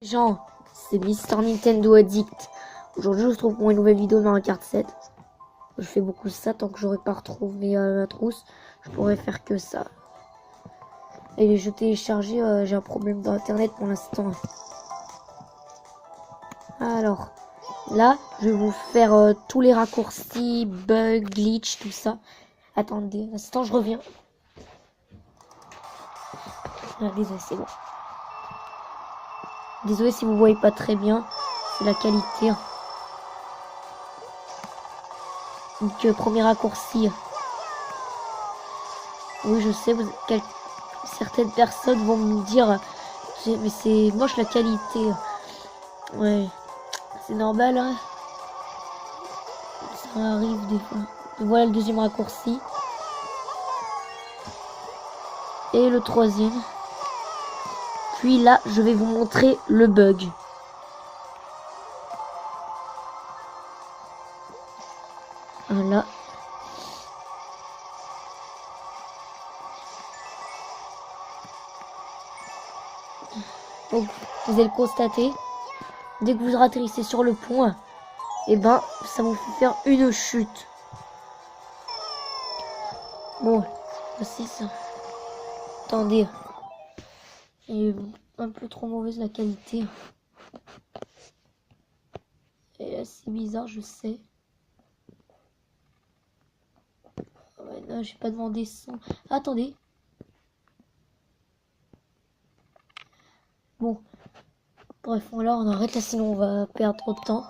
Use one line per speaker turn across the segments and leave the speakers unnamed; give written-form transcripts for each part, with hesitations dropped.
Jean, c'est Mister Nintendo Addict. Aujourd'hui, je se trouve pour une nouvelle vidéo dans la carte 7. Je fais beaucoup ça tant que j'aurai pas retrouvé ma trousse. Je pourrais faire que ça. Et je télécharger, j'ai un problème d'internet pour l'instant. Alors, là, je vais vous faire tous les raccourcis, bugs, glitch, tout ça. Attendez un instant, je reviens. Ah, désolé, c'est bon. Désolé si vous voyez pas très bien, c'est la qualité. Donc premier raccourci. Oui, je sais, certaines personnes vont me dire, mais c'est moche la qualité. Ouais, c'est normal, hein. Ça arrive des fois. Voilà le deuxième raccourci. Et le troisième. Puis là, je vais vous montrer le bug. Voilà. Donc, vous allez le constater. Dès que vous atterrissez sur le pont, et ben, ça vous fait faire une chute. Bon, voici ça. Attendez. Elle est un peu trop mauvaise la qualité. Et c'est bizarre, je sais. Ouais, non, j'ai pas demandé ça. Attendez. Bon. Bref, là, on arrête là, sinon on va perdre trop de temps.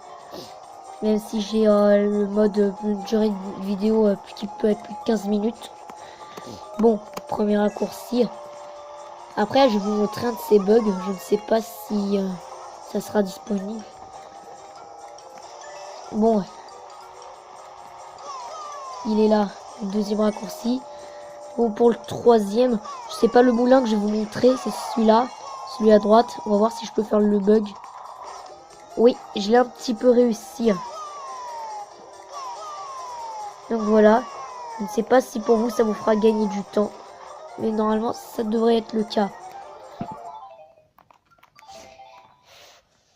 Même si j'ai le mode durée de vidéo qui peut être plus de 15 minutes. Bon, premier raccourci. Après, je vais vous montrer un de ces bugs. Je ne sais pas si ça sera disponible. Bon. Il est là, le deuxième raccourci. Bon, pour le troisième, je sais pas le moulin que je vais vous montrer, c'est celui-là. Celui à droite. On va voir si je peux faire le bug. Oui, je l'ai un petit peu réussi. Donc voilà. Je ne sais pas si pour vous ça vous fera gagner du temps. Mais normalement ça devrait être le cas.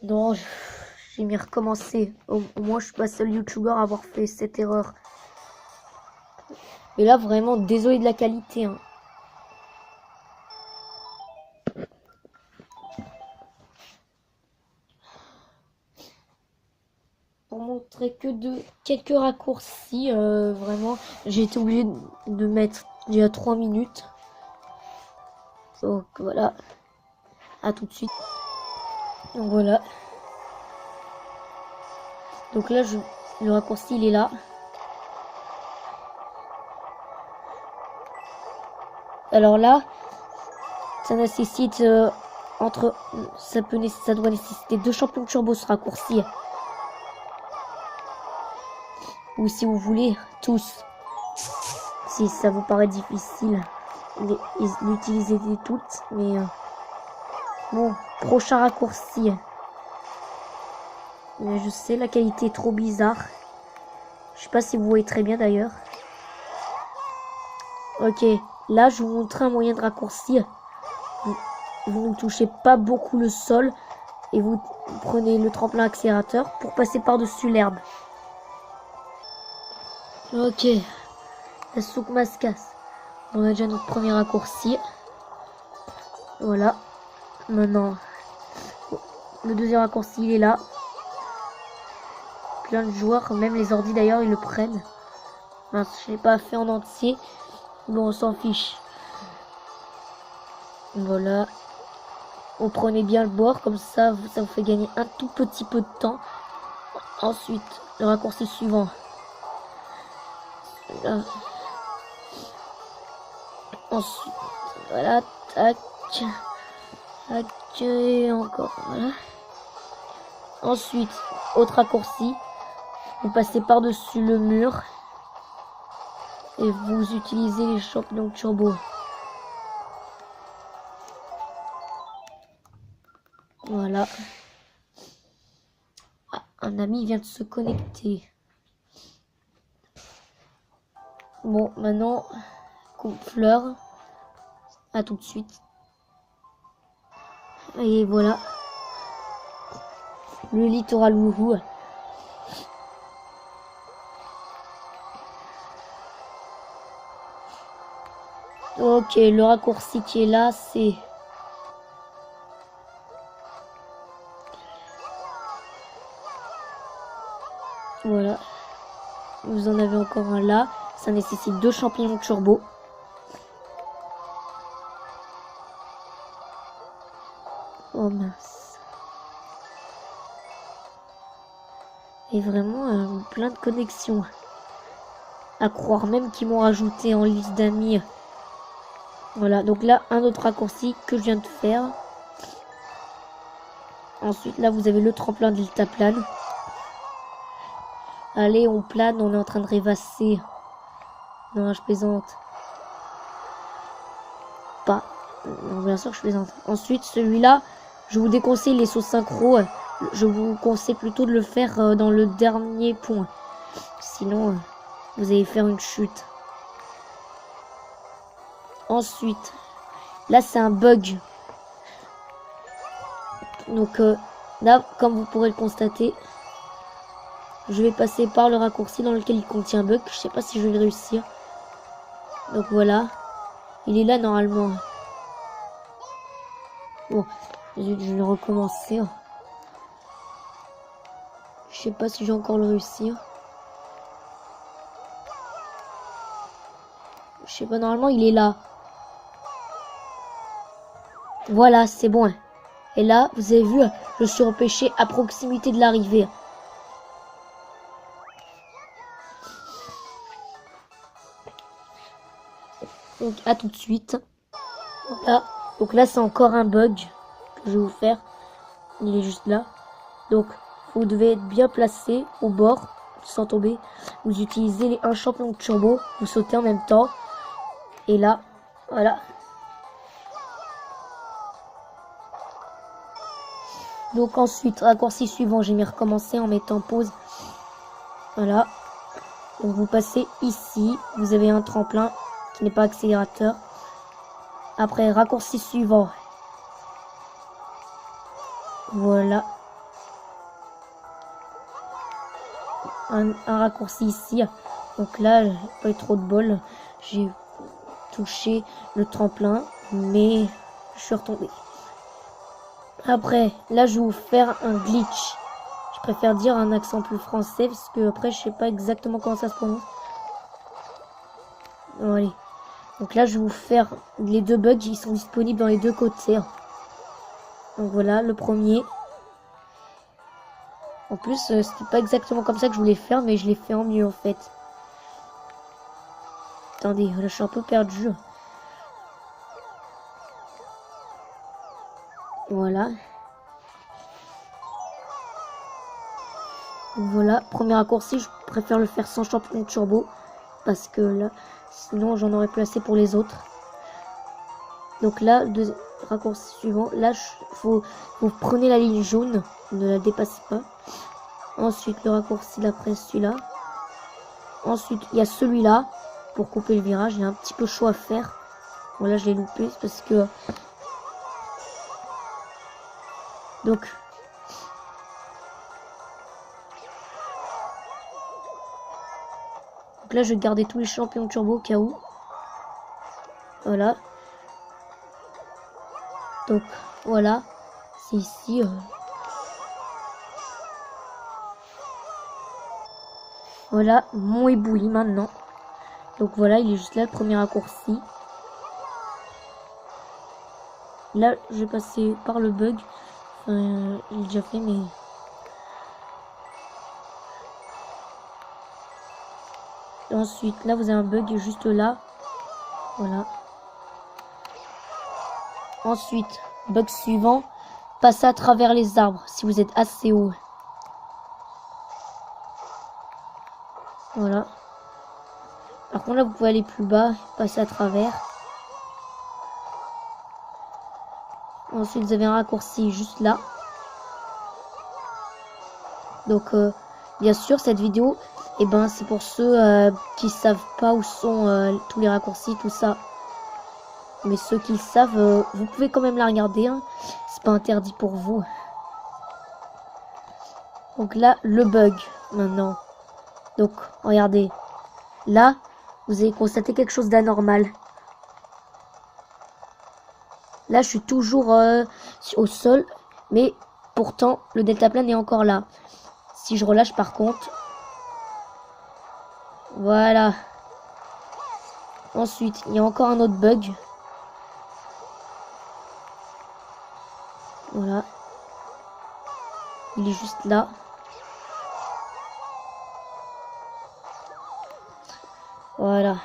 Non, j'ai mis recommencer. Au moins je suis pas seul youtubeur à avoir fait cette erreur. Et là vraiment désolé de la qualité. Hein. Pour montrer que quelques raccourcis, vraiment, j'ai été obligé de mettre il y a 3 minutes. Donc voilà, à tout de suite. Donc voilà. Donc là, le raccourci, il est là. Alors là, ça nécessite ça doit nécessiter 2 champions turbo ce raccourci. Ou si vous voulez, tous. Si ça vous paraît difficile d'utiliser toutes. Mais bon, prochain raccourci. Mais je sais, la qualité est trop bizarre. Je sais pas si vous voyez très bien d'ailleurs. Ok, là je vous montre un moyen de raccourcir. Vous ne touchez pas beaucoup le sol et vous prenez le tremplin accélérateur pour passer par-dessus l'herbe. Ok, la soupe mascasse. On a déjà notre premier raccourci. Voilà. Maintenant, le deuxième raccourci il est là. Plein de joueurs, même les ordi d'ailleurs, ils le prennent. Mince, je l'ai pas fait en entier. Bon, on s'en fiche. Voilà. Vous prenez bien le bord, comme ça vous fait gagner un tout petit peu de temps. Ensuite, le raccourci suivant. Là. Ensuite, voilà, tac, tac, et encore, voilà. Ensuite, autre raccourci. Vous passez par-dessus le mur et vous utilisez les champignons turbo. Voilà. Ah, un ami vient de se connecter. Bon, maintenant, coupe fleur. À tout de suite. Et voilà. le littoral wouhou. Ok, le raccourci qui est là, c'est... Voilà. Vous en avez encore un là. Ça nécessite 2 champignons turbo. Oh mince. Et vraiment plein de connexions. À croire même qu'ils m'ont rajouté en liste d'amis. Voilà, donc là, un autre raccourci que je viens de faire. Ensuite, là, vous avez le tremplin de l'Iltaplane. Allez, on plane, on est en train de rêvasser. Non, je plaisante. Pas. Non, bien sûr que je plaisante. Ensuite, celui-là, je vous déconseille les sauts synchro. Je vous conseille plutôt de le faire dans le dernier point. Sinon, vous allez faire une chute. Ensuite, là, c'est un bug. Donc, là, comme vous pourrez le constater, je vais passer par le raccourci dans lequel il contient bug. Je sais pas si je vais le réussir. Donc voilà. Il est là normalement. Bon, je vais recommencer. Je sais pas si je vais encore le réussir. Je sais pas, normalement il est là. Voilà, c'est bon. Et là, vous avez vu, je suis empêché à proximité de l'arrivée. Donc à tout de suite. Là, donc là c'est encore un bug que je vais vous faire. Il est juste là. Donc vous devez être bien placé au bord sans tomber. Vous utilisez les 1 champignon de turbo. Vous sautez en même temps. Et là, voilà. Donc ensuite, raccourci suivant, j'ai mis recommencer en mettant pause. Voilà. Donc vous passez ici. Vous avez un tremplin qui n'est pas accélérateur. Après, raccourci suivant. Voilà. Un raccourci ici. Donc là, j'ai pas eu trop de bol. J'ai touché le tremplin, mais je suis retombé. Après, là, je vais vous faire un glitch. Je préfère dire un accent plus français, parce que après, je sais pas exactement comment ça se prononce. Bon, allez. Donc là, je vais vous faire les 2 bugs. Ils sont disponibles dans les 2 côtés. Donc voilà, le premier. En plus, c'était pas exactement comme ça que je voulais faire, mais je l'ai fait en mieux, en fait. Attendez, là, je suis un peu perdu. Voilà. Voilà, premier raccourci, je préfère le faire sans champignon turbo. Parce que là, sinon j'en aurais plus assez pour les autres. Donc là, le raccourci suivant. Là, vous prenez la ligne jaune, ne la dépassez pas. Ensuite, le raccourci d'après celui-là. Ensuite, il y a celui-là pour couper le virage. Il y a un petit peu chaud à faire. Bon, là, je l'ai loupé parce que... Donc là, je vais garder tous les champignons turbo au cas où. Voilà. Donc, voilà. C'est ici. Voilà, mon éboulis maintenant. Donc voilà, il est juste là, le premier raccourci. Là, je vais passer par le bug. Enfin, il est déjà fait, mais... Et ensuite, là, vous avez un bug juste là. Voilà. Ensuite, bug suivant. Passez à travers les arbres, si vous êtes assez haut. Voilà. Par contre, là, vous pouvez aller plus bas, passer à travers. Ensuite, vous avez un raccourci juste là. Donc, bien sûr, cette vidéo, eh ben, c'est pour ceux qui savent pas où sont tous les raccourcis, tout ça. Mais ceux qui le savent, vous pouvez quand même la regarder. Hein. C'est pas interdit pour vous. Donc là, le bug maintenant. Donc, regardez. Là, vous avez constaté quelque chose d'anormal. Là, je suis toujours au sol, mais pourtant, le deltaplane est encore là. Si je relâche par contre, voilà. Ensuite, il y a encore un autre bug. Voilà. Il est juste là. Voilà.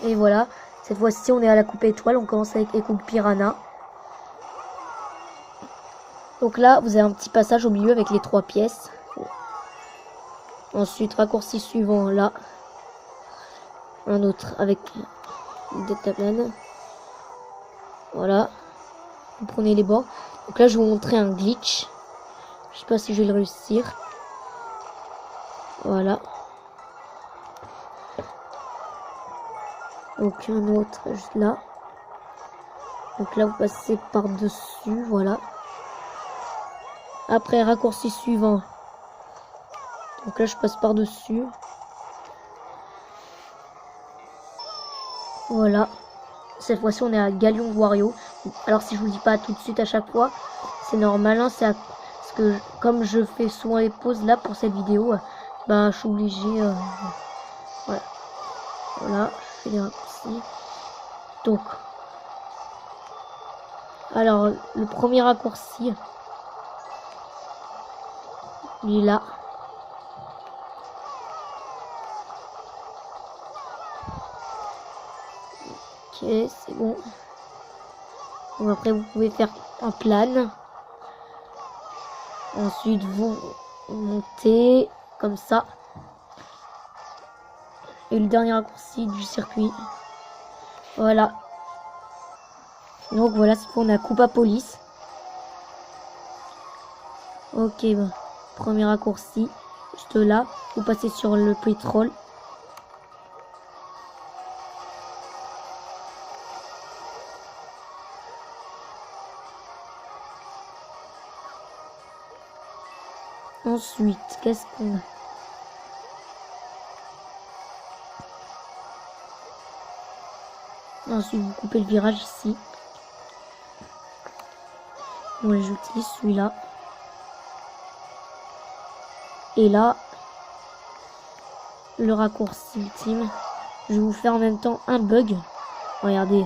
Et voilà. Cette fois-ci, on est à la coupe étoile. On commence avec Écoupe Piranha. Donc là, vous avez un petit passage au milieu avec les 3 pièces. Ensuite, raccourci suivant, là. Un autre avec une deltaplane. Voilà. Vous prenez les bords. Donc là, je vais vous montrer un glitch. Je sais pas si je vais le réussir. Voilà. Donc un autre juste là. Donc là, vous passez par-dessus. Voilà. Après, raccourci suivant. Donc là, je passe par-dessus. Voilà. Cette fois-ci, on est à Galion Wario. Alors, si je vous dis pas tout de suite à chaque fois, c'est normal. Hein, c'est parce que comme je fais souvent les pauses là pour cette vidéo, ben, je suis obligé. Voilà. Voilà. Je fais des raccourcis. Donc. Alors, le premier raccourci. Il est là. Ok, c'est bon. Donc après, vous pouvez faire un plane. Ensuite, vous montez comme ça. Et le dernier raccourci du circuit. Voilà. Donc voilà, c'est pour on a Koopa Police. Ok, bon. Premier raccourci. Juste là. Vous passez sur le pétrole. Ensuite, qu'est-ce qu'on a? Ensuite, vous coupez le virage ici. Bon, j'utilise celui-là. Et là, le raccourci ultime. Je vais vous faire en même temps un bug. Regardez.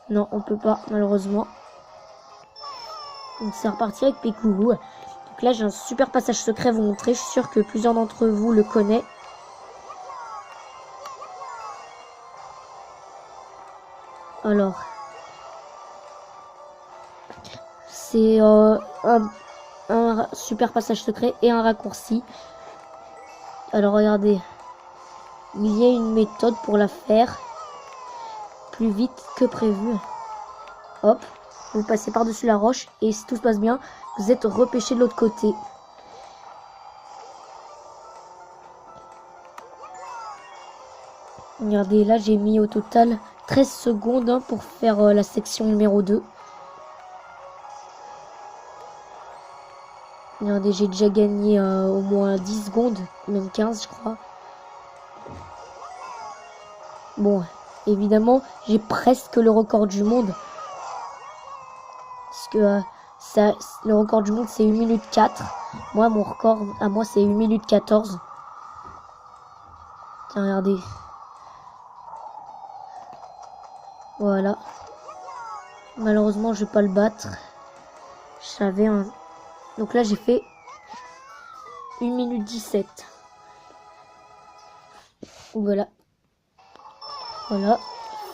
Non, on peut pas, malheureusement. Donc c'est reparti avec Pécourou. Donc là, j'ai un super passage secret à vous montrer. Je suis sûr que plusieurs d'entre vous le connaissent. Alors, c'est un super passage secret et un raccourci. Alors regardez, il y a une méthode pour la faire plus vite que prévu. Hop, vous passez par-dessus la roche et si tout se passe bien, vous êtes repêché de l'autre côté. Regardez, là j'ai mis au total 13 secondes hein, pour faire la section numéro 2. Regardez, j'ai déjà gagné au moins 10 secondes, même 15 je crois. Bon, évidemment, j'ai presque le record du monde. Parce que le record du monde c'est 1 minute 4. Moi, mon record à moi c'est 1 minute 14. Tiens, regardez. Voilà. Malheureusement, je vais pas le battre. J'avais un... Donc là, j'ai fait 1 minute 17. Voilà. Voilà.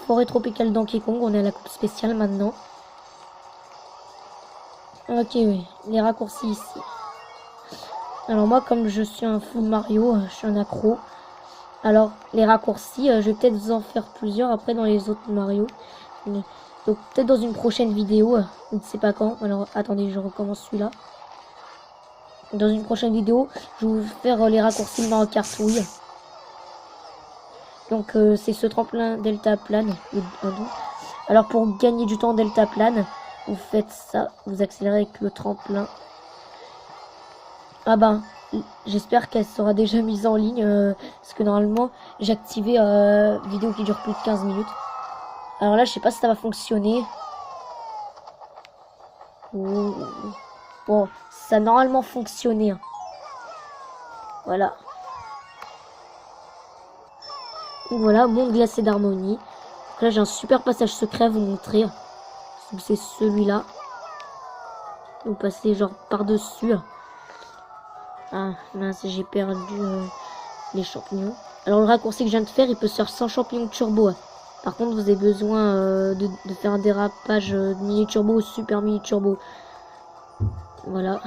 Forêt tropicale Donkey Kong. On est à la coupe spéciale maintenant. Ok, oui. Les raccourcis ici. Alors moi, comme je suis un fou de Mario, je suis un accro. Alors, les raccourcis, je vais peut-être vous en faire plusieurs après dans les autres Mario. Donc peut-être dans une prochaine vidéo, je ne sais pas quand. Alors, attendez, je recommence celui-là. Dans une prochaine vidéo, je vais vous faire les raccourcis de Mario Kart Wii. Donc, c'est ce tremplin deltaplane. Alors, pour gagner du temps en deltaplane, vous faites ça, vous accélérez avec le tremplin. Ah ben, j'espère qu'elle sera déjà mise en ligne, parce que normalement, j'ai activé vidéo qui dure plus de 15 minutes. Alors là, je sais pas si ça va fonctionner. Bon, ça a normalement fonctionné. Hein. Voilà. Donc voilà, monde glacé d'harmonie. Là, j'ai un super passage secret à vous montrer. Donc c'est celui-là. Vous passez genre par-dessus. Ah mince, j'ai perdu les champignons. Alors le raccourci que je viens de faire, il peut se faire sans champignons turbo. Par contre, vous avez besoin de faire un dérapage mini turbo ou super mini turbo. Voilà.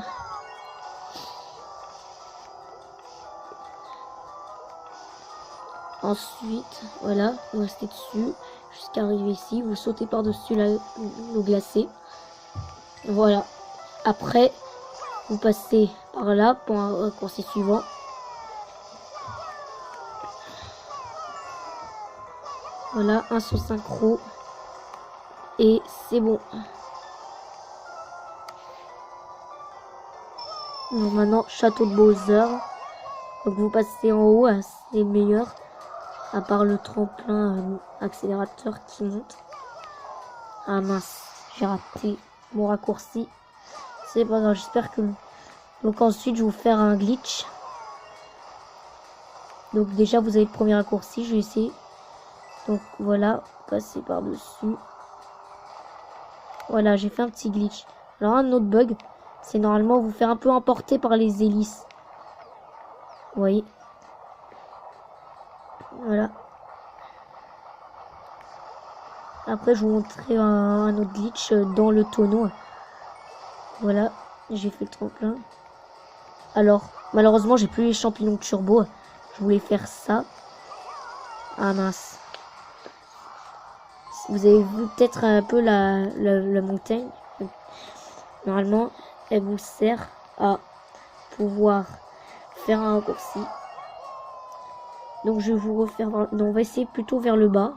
Ensuite, voilà, vous restez dessus jusqu'à arriver ici. Vous sautez par-dessus l'eau glacée. Voilà. Après, vous passez par là pour un raccourci suivant. Voilà, un saut synchro. Et c'est bon. Donc maintenant, château de Bowser. Donc vous passez en haut, c'est le meilleur. À part le tremplin accélérateur qui monte. Ah mince, j'ai raté mon raccourci. C'est pas grave, j'espère que... Donc ensuite, je vais vous faire un glitch. Donc déjà, vous avez le premier raccourci, je vais essayer. Donc voilà, passer par-dessus. Voilà, j'ai fait un petit glitch. Alors un autre bug, c'est normalement vous faire un peu emporter par les hélices. Vous voyez. Voilà. Après, je vais vous montrer un autre glitch dans le tonneau. Voilà, j'ai fait le tremplin. Alors, malheureusement, j'ai plus les champignons turbo. Je voulais faire ça. Ah mince. Vous avez vu peut-être un peu la montagne. Normalement, elle vous sert à pouvoir faire un raccourci. Donc je vais vous refaire... Non, on va essayer plutôt vers le bas.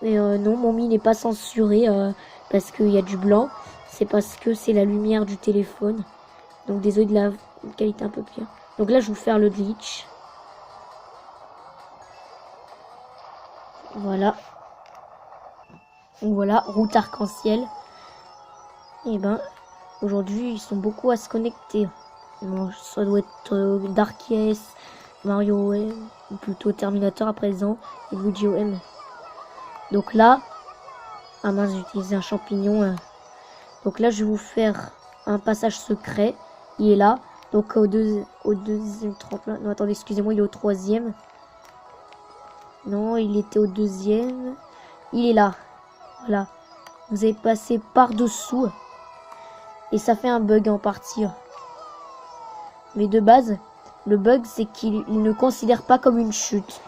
Et non, mon mi n'est pas censuré parce qu'il y a du blanc. C'est parce que c'est la lumière du téléphone. Donc désolé de la qualité un peu pire. Donc là, je vais vous faire le glitch. Voilà. Donc voilà, route arc-en-ciel. Et ben, aujourd'hui, ils sont beaucoup à se connecter. Bon, ça doit être Darkest, Mario M, ou plutôt Terminator à présent, et Luigi M. Donc là, ah mince, j'ai utilisé un champignon. Donc là, je vais vous faire un passage secret. Il est là. Donc au deuxième tremplin. Non, attendez, excusez-moi, il est au troisième. Non, il était au deuxième. Il est là. Voilà. Vous avez passé par-dessous. Et ça fait un bug en partie. Mais de base, le bug, c'est qu'il ne considère pas comme une chute.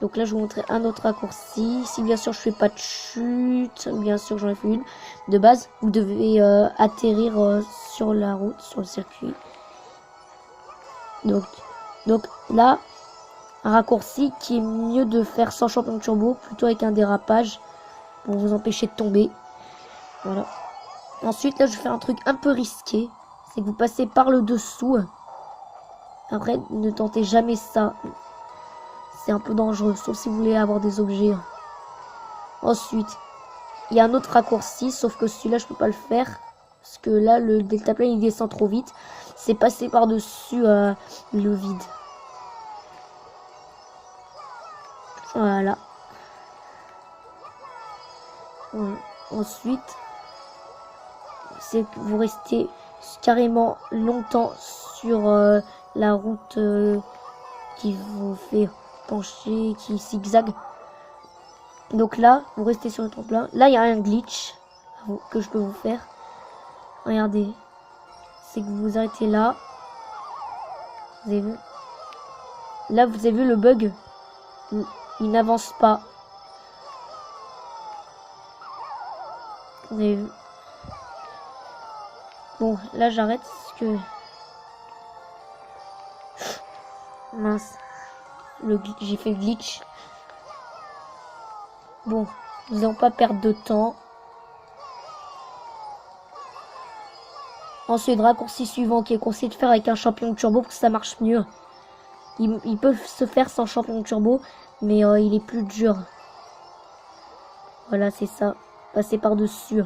Donc là, je vais vous montrer un autre raccourci. Si bien sûr, je fais pas de chute, bien sûr, j'en ai fait une. De base, vous devez atterrir sur la route, sur le circuit. Donc là, un raccourci qui est mieux de faire sans champion turbo, plutôt avec un dérapage pour vous empêcher de tomber. Voilà. Ensuite, là, je vais faire un truc un peu risqué. C'est que vous passez par le dessous. Après, ne tentez jamais ça. C'est un peu dangereux, sauf si vous voulez avoir des objets. Ensuite, il y a un autre raccourci, sauf que celui-là, je peux pas le faire. Parce que là, le deltaplane, il descend trop vite. C'est passer par-dessus le vide. Voilà. Ensuite, c'est que vous restez carrément longtemps sur la route qui vous fait pencher, qui zigzague. Donc là, vous restez sur le tremplin. Là, il y a un glitch que je peux vous faire. Regardez. C'est que vous vous arrêtez là. Vous avez vu? Là, vous avez vu le bug. Il n'avance pas. Vous avez vu? Bon, là, j'arrête parce que... Mince. J'ai fait le glitch. Bon, nous n'allons pas perdre de temps. Ensuite, raccourci suivant qui est conseillé de faire avec un champion turbo pour que ça marche mieux. Il peut se faire sans champion turbo, mais il est plus dur. Voilà, c'est ça. Passer par-dessus.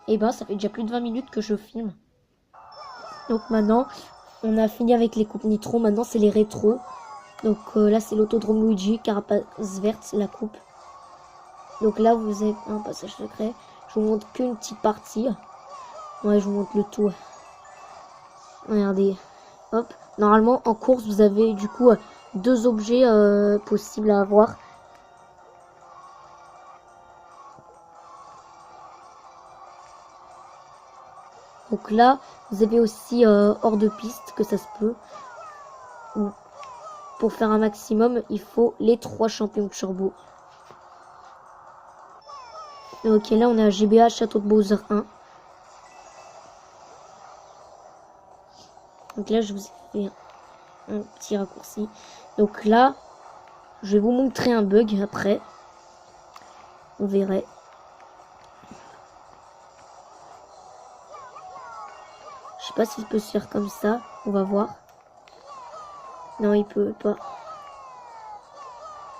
Et ben, ça fait déjà plus de 20 minutes que je filme. Donc maintenant, on a fini avec les coupes nitro. Maintenant, c'est les rétros. Donc là, c'est l'autodrome Luigi, carapace verte, la coupe. Donc là, vous avez un passage secret. Je vous montre qu'une petite partie. Ouais, je vous montre le tout. Regardez. Hop. Normalement, en course, vous avez du coup 2 objets possibles à avoir. Donc là, vous avez aussi hors de piste, que ça se peut. Pour faire un maximum, il faut les 3 champions turbo. Ok, là on est à GBA Château de Bowser 1. Donc là, je vous ai fait un petit raccourci. Donc là, je vais vous montrer un bug après. Vous verrez. Je sais pas s'il peut se faire comme ça. On va voir. Non, il peut pas.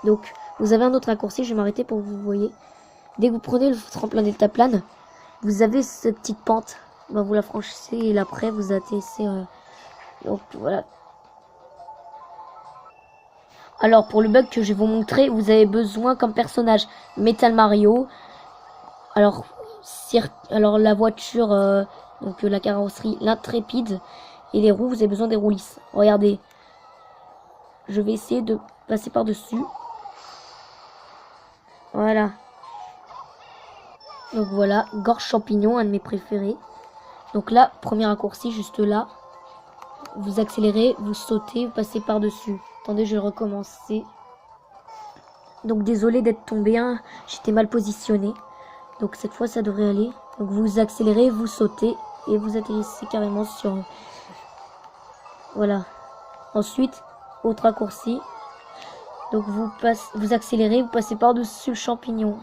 Donc, vous avez un autre raccourci. Je vais m'arrêter pour que vous voyez. Dès que vous prenez le tremplin deltaplane, vous avez cette petite pente. Bah, vous la franchissez et après vous atterrissez. Donc voilà. Alors pour le bug que je vais vous montrer, vous avez besoin comme personnage Metal Mario. Alors la voiture, donc la carrosserie, l'intrépide et les roues, vous avez besoin des roues lisses. Regardez, je vais essayer de passer par dessus. Voilà. Donc voilà, gorge champignon, un de mes préférés. Donc là, premier raccourci, juste là. Vous accélérez, vous sautez, vous passez par dessus. Attendez, je vais recommencer. Donc désolé d'être tombé, hein. J'étais mal positionné. Donc cette fois ça devrait aller. Donc vous accélérez, vous sautez et vous atterrissez carrément sur... Voilà. Ensuite, autre raccourci. Donc vous accélérez, vous passez par-dessus le champignon.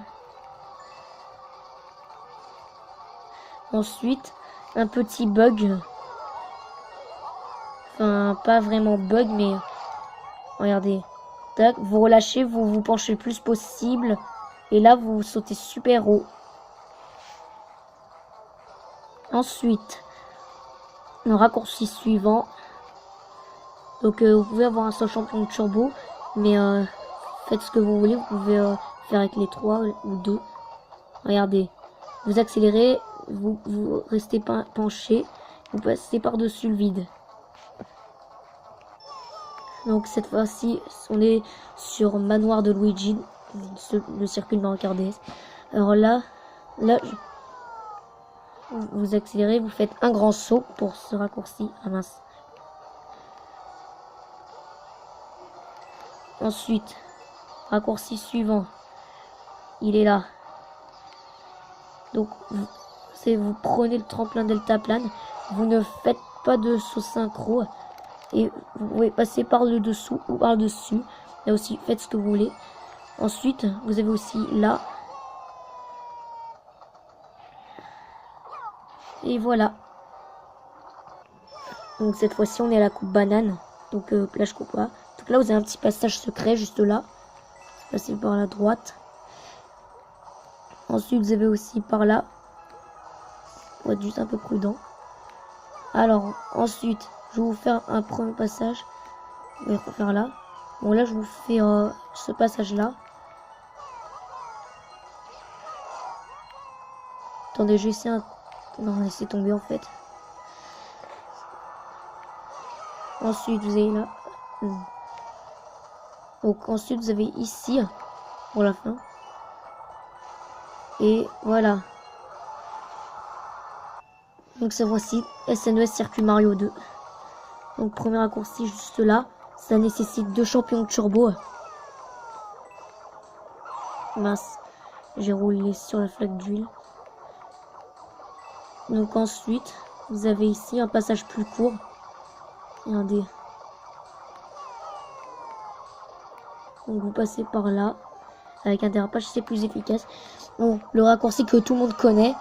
Ensuite, un petit bug. Enfin, pas vraiment bug, mais... Regardez. Tac, vous relâchez, vous vous penchez le plus possible. Et là, vous sautez super haut. Ensuite, le raccourci suivant. Donc, vous pouvez avoir un seul champion de turbo. Mais faites ce que vous voulez. Vous pouvez faire avec les 3 ou 2. Regardez. Vous accélérez. Vous restez penché. Vous passez par-dessus le vide. Donc cette fois-ci, on est sur Manoir de Luigi, le circuit de Mario Kart DS. Alors là, vous accélérez, vous faites un grand saut pour ce raccourci. Ah mince. Ensuite, raccourci suivant, il est là. Donc vous prenez le tremplin deltaplane, vous ne faites pas de saut synchro. Et vous pouvez passer par le dessous ou par le dessus. Là aussi, faites ce que vous voulez. Ensuite, vous avez aussi là. Et voilà. Donc cette fois-ci, on est à la coupe banane. Donc plage coupa. Donc là, vous avez un petit passage secret juste là. Passez par la droite. Ensuite, vous avez aussi par là. Faut être juste un peu prudent. Alors, ensuite, je vais vous faire un premier passage. On va refaire là. Bon, là, je vous fais ce passage-là. Attendez, je vais essayer un... Non, laissez tomber, en fait. Ensuite, vous avez là. Donc, ensuite, vous avez ici, pour la fin. Et voilà. Donc, cette fois-ci, SNES Circuit Mario 2. Donc, premier raccourci juste là. Ça nécessite 2 champions de turbo. Mince. J'ai roulé sur la flaque d'huile. Donc ensuite, vous avez ici un passage plus court. Regardez. Donc vous passez par là. Avec un dérapage, c'est plus efficace. Bon, le raccourci que tout le monde connaît.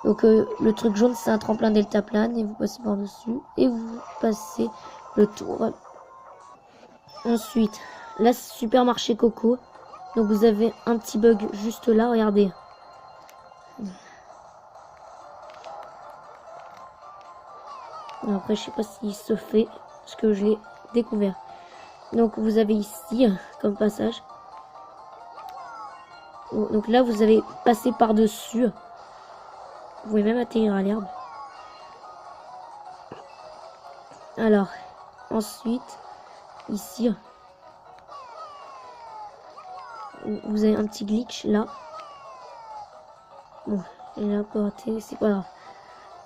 Donc le truc jaune, c'est un tremplin deltaplane. Et vous passez par-dessus. Et vous passez le tour. Ensuite, là, c'est Supermarché Coco. Donc vous avez un petit bug juste là, regardez. Après, je sais pas s'il se fait, parce que je l'ai découvert. Donc vous avez ici, comme passage. Donc là, vous avez passé par-dessus. Vous pouvez même atterrir à l'herbe. Alors, ensuite, ici, vous avez un petit glitch là. Bon, il a pas raté, c'est pas grave.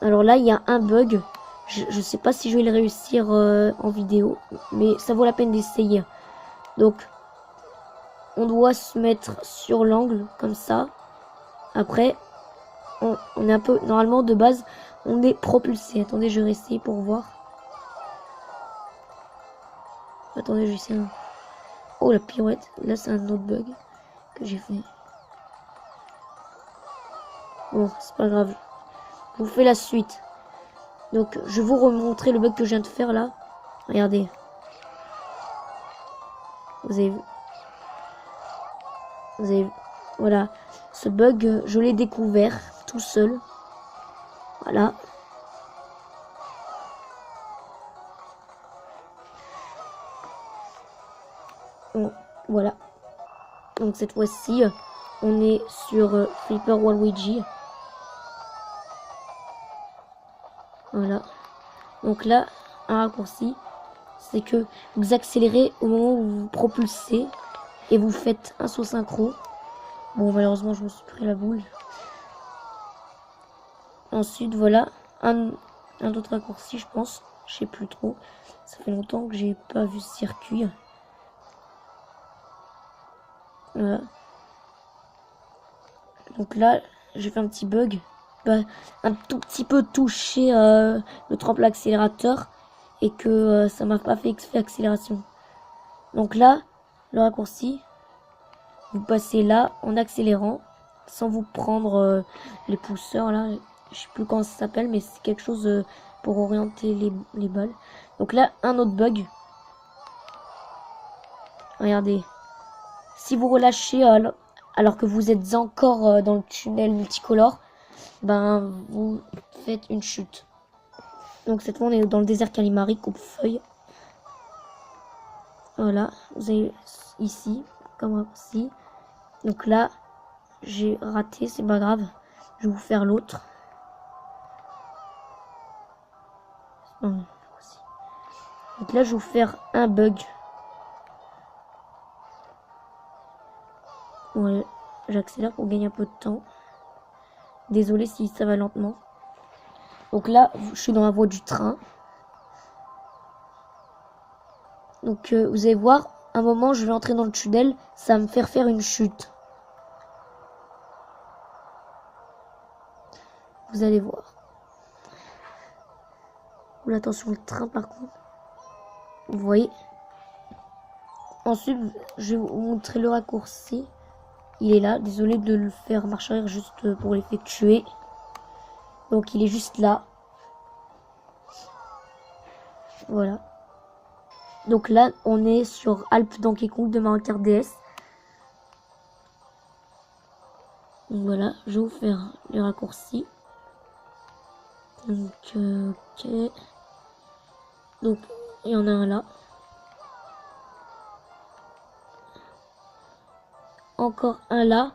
Alors là, il y a un bug. Je sais pas si je vais le réussir en vidéo, mais ça vaut la peine d'essayer. Donc, on doit se mettre sur l'angle, comme ça. Après, on est un peu... Normalement, de base, on est propulsé. Attendez, je vais essayer pour voir. Attendez, je vais essayer. Oh, la pirouette. Là, c'est un autre bug que j'ai fait. Bon, c'est pas grave. Je vous fais la suite. Donc, je vais vous remontrer le bug que je viens de faire, là. Regardez. Vous avez vu? Vous avez vu? Voilà. Ce bug, je l'ai découvert tout seul. Voilà. Bon, voilà. Donc cette fois-ci, on est sur Flipper Waluigi. Voilà. Donc là, un raccourci, c'est que vous accélérez au moment où vous vous propulsez et vous faites un saut synchro. Bon, malheureusement, je me suis pris la boule. Ensuite, voilà, un autre raccourci, je pense. Je sais plus trop. Ça fait longtemps que j'ai pas vu ce circuit. Voilà. Donc là, j'ai fait un petit bug. Bah, un tout petit peu touché le tremplin accélérateur et que ça m'a pas fait accélération. Donc là, le raccourci, vous passez là en accélérant sans vous prendre les pousseurs là. Je sais plus comment ça s'appelle, mais c'est quelque chose pour orienter les balles. Donc là, un autre bug. Regardez. Si vous relâchez alors que vous êtes encore dans le tunnel multicolore, ben vous faites une chute. Donc cette fois on est dans le désert Calimari, coupe-feuille. Voilà, vous avez ici, comme raccourci. Donc là, j'ai raté, c'est pas grave. Je vais vous faire l'autre. Donc là, je vais vous faire un bug. Ouais, j'accélère pour gagner un peu de temps. Désolé si ça va lentement. Donc là, je suis dans la voie du train. Donc vous allez voir, un moment je vais entrer dans le tunnel, ça va me faire une chute. Vous allez voir. Oula, attention le train par contre. Vous voyez. Ensuite, je vais vous montrer le raccourci. Il est là. Désolé de le faire marche arrière juste pour l'effectuer. Donc il est juste là. Voilà. Donc là, on est sur Alpes Donkey Kong de Mario Kart DS. Donc voilà, je vais vous faire les raccourcis. Donc, ok. Donc, il y en a un là. Encore un là.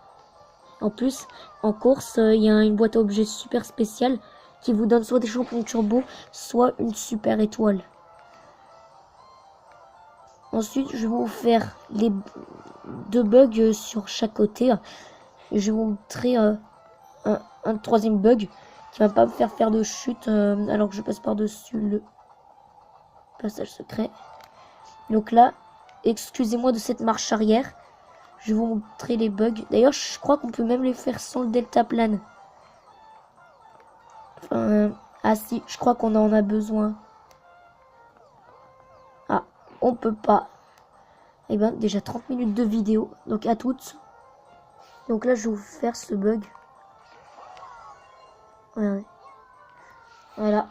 En plus, en course, il y a une boîte à objets super spéciale qui vous donne soit des champions turbo, soit une super étoile. Ensuite, je vais vous faire les deux bugs sur chaque côté. Je vais vous montrer un troisième bug qui va pas me faire de chute alors que je passe par-dessus le passage secret. Donc là, excusez-moi de cette marche arrière. Je vais vous montrer les bugs. D'ailleurs, je crois qu'on peut même les faire sans le deltaplane. Enfin, ah si, je crois qu'on en a besoin. Ah, on peut pas. Eh ben, déjà 30 minutes de vidéo. Donc à toutes. Donc là, je vais vous faire ce bug. Regardez. Voilà.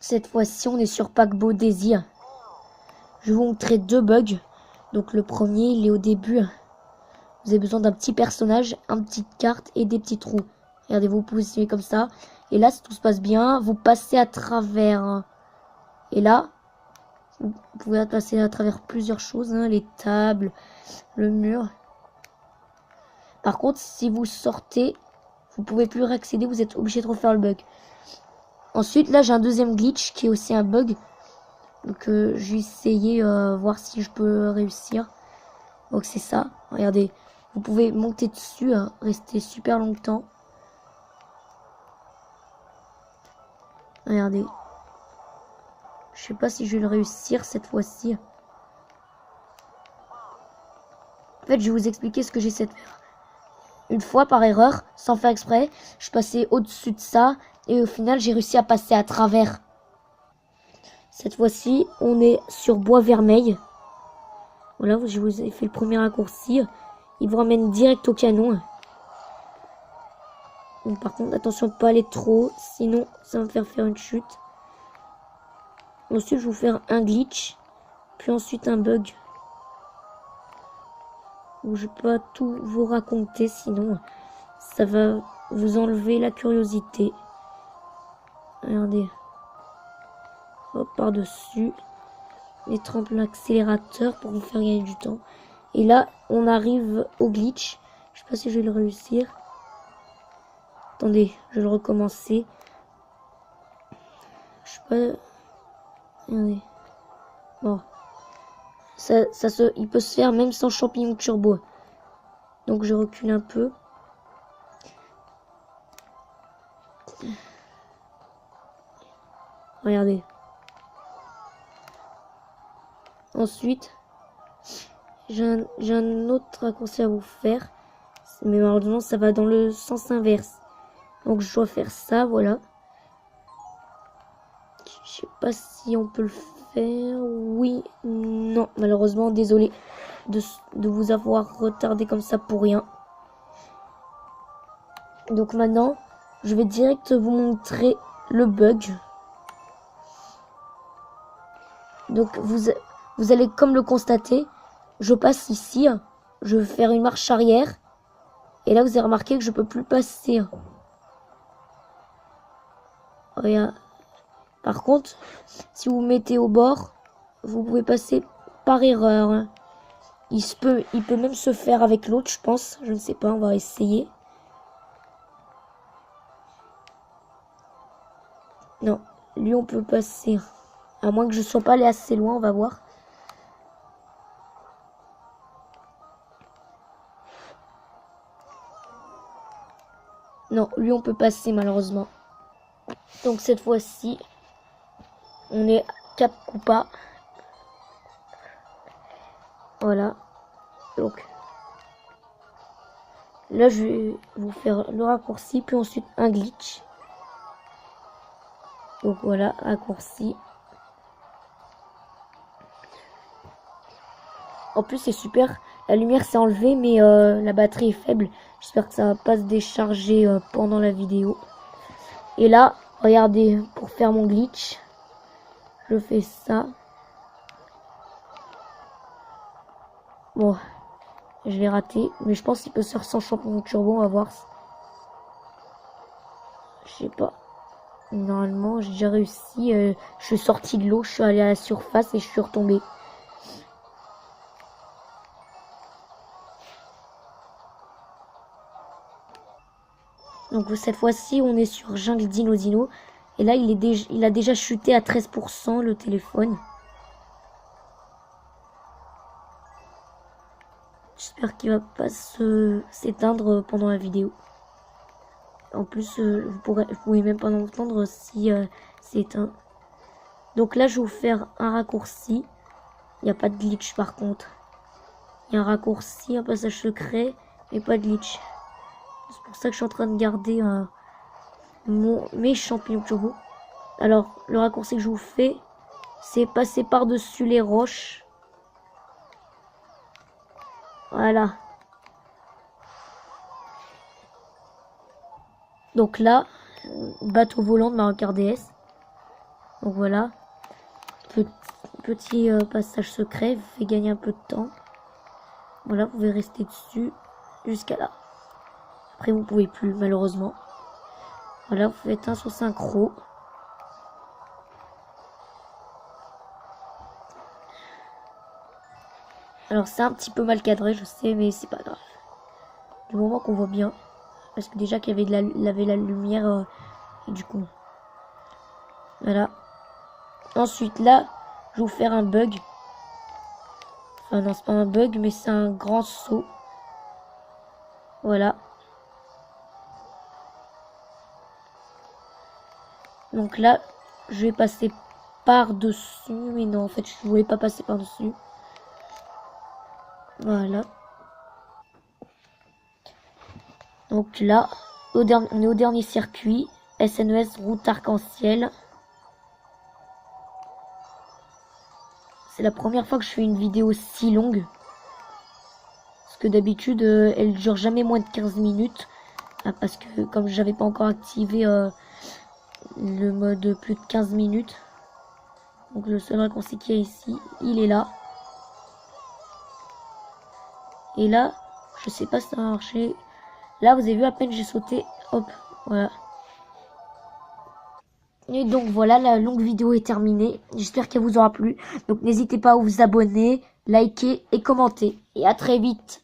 Cette fois-ci, on est sur Paquebot Désir. Je vais vous montrer deux bugs. Donc le premier, il est au début. Vous avez besoin d'un petit personnage, une petite carte et des petits trous. Regardez, vous positionnez comme ça. Et là, si tout se passe bien, vous passez à travers. Et là, vous pouvez passer à travers plusieurs choses. Les tables, le mur. Par contre, si vous sortez, vous pouvez plus réaccéder. Vous êtes obligé de refaire le bug. Ensuite, là, j'ai un deuxième glitch qui est aussi un bug. Donc, je vais essayer voir si je peux réussir. Donc, c'est ça. Regardez. Vous pouvez monter dessus, rester super longtemps. Regardez. Je sais pas si je vais le réussir cette fois-ci. En fait, je vais vous expliquer ce que j'essaie de faire. Une fois, par erreur, sans faire exprès, je passais au-dessus de ça. Et au final, j'ai réussi à passer à travers. Cette fois-ci, on est sur Bois Vermeil. Voilà, je vous ai fait le premier raccourci. Il vous ramène direct au canon. Donc, par contre, attention de ne pas aller trop, sinon ça va me faire une chute. Ensuite, je vais vous faire un glitch, puis ensuite un bug. Je ne vais pas tout vous raconter, sinon ça va vous enlever la curiosité. Regardez. Hop, par-dessus. Mettre l'accélérateur pour vous faire gagner du temps. Et là, on arrive au glitch. Je sais pas si je vais le réussir. Attendez, je vais le recommencer. Je sais pas. Regardez. Bon. Il peut se faire même sans champignon turbo. Donc je recule un peu. Regardez. Ensuite, j'ai un autre raccourci à vous faire. Mais malheureusement, ça va dans le sens inverse. Donc je dois faire ça, voilà. Je sais pas si on peut le faire. Oui, non, malheureusement, désolé de vous avoir retardé comme ça pour rien. Donc maintenant, je vais direct vous montrer le bug. Donc vous allez comme le constater, je passe ici, je vais faire une marche arrière. Et là, vous avez remarqué que je peux plus passer. Regarde. Par contre, si vous vous mettez au bord, vous pouvez passer par erreur. Il peut même se faire avec l'autre, je pense. Je ne sais pas, on va essayer. Non, lui on peut passer. À moins que je ne sois pas allé assez loin, on va voir. Non, lui on peut passer malheureusement. Donc cette fois-ci, on est Cap Koopa. Voilà. Donc là je vais vous faire le raccourci, puis ensuite un glitch. Donc voilà, raccourci. En plus c'est super, la lumière s'est enlevée mais la batterie est faible. J'espère que ça va pas se décharger pendant la vidéo. Et là, regardez, pour faire mon glitch, je fais ça. Bon, je l'ai raté, mais je pense qu'il peut se faire sans champignon turbo, on va voir. Je sais pas. Normalement, j'ai déjà réussi. Je suis sorti de l'eau, je suis allé à la surface et je suis retombé. Donc cette fois-ci, on est sur Jungle Dino Dino. Et là, il a déjà chuté à 13% le téléphone. J'espère qu'il va pas s'éteindre pendant la vidéo. En plus, vous pouvez même pas l'entendre si c'est éteint. Donc là, je vais vous faire un raccourci. Il n'y a pas de glitch par contre. Il y a un raccourci, un passage secret, mais pas de glitch. C'est pour ça que je suis en train de garder mes champignons turbo. Alors, le raccourci que je vous fais, c'est passer par-dessus les roches. Voilà. Donc là, bateau volant de Mario Kart DS. Donc voilà. Petit passage secret, vous fait gagner un peu de temps. Voilà, vous pouvez rester dessus jusqu'à là. Après, vous pouvez plus, malheureusement. Voilà, vous faites un sur synchro. Alors, c'est un petit peu mal cadré, je sais, mais c'est pas grave. Du moment qu'on voit bien. Parce que déjà qu'il y avait la lumière, et du coup. Voilà. Ensuite, là, je vais vous faire un bug. Enfin, non, c'est pas un bug, mais c'est un grand saut. Voilà. Donc là, je vais passer par-dessus. Mais non, en fait, je voulais pas passer par-dessus. Voilà. Donc là, on est au dernier circuit. SNES route arc-en-ciel. C'est la première fois que je fais une vidéo si longue. Parce que d'habitude, elle dure jamais moins de 15 minutes. Ah, parce que comme j'avais pas encore activé le mode plus de 15 minutes. Donc le seul raccourci qu'il y a ici, il est là. Et là, je sais pas si ça va marcher. Là, vous avez vu, à peine j'ai sauté. Hop, voilà. Et donc voilà, la longue vidéo est terminée. J'espère qu'elle vous aura plu. Donc n'hésitez pas à vous abonner, liker et commenter. Et à très vite.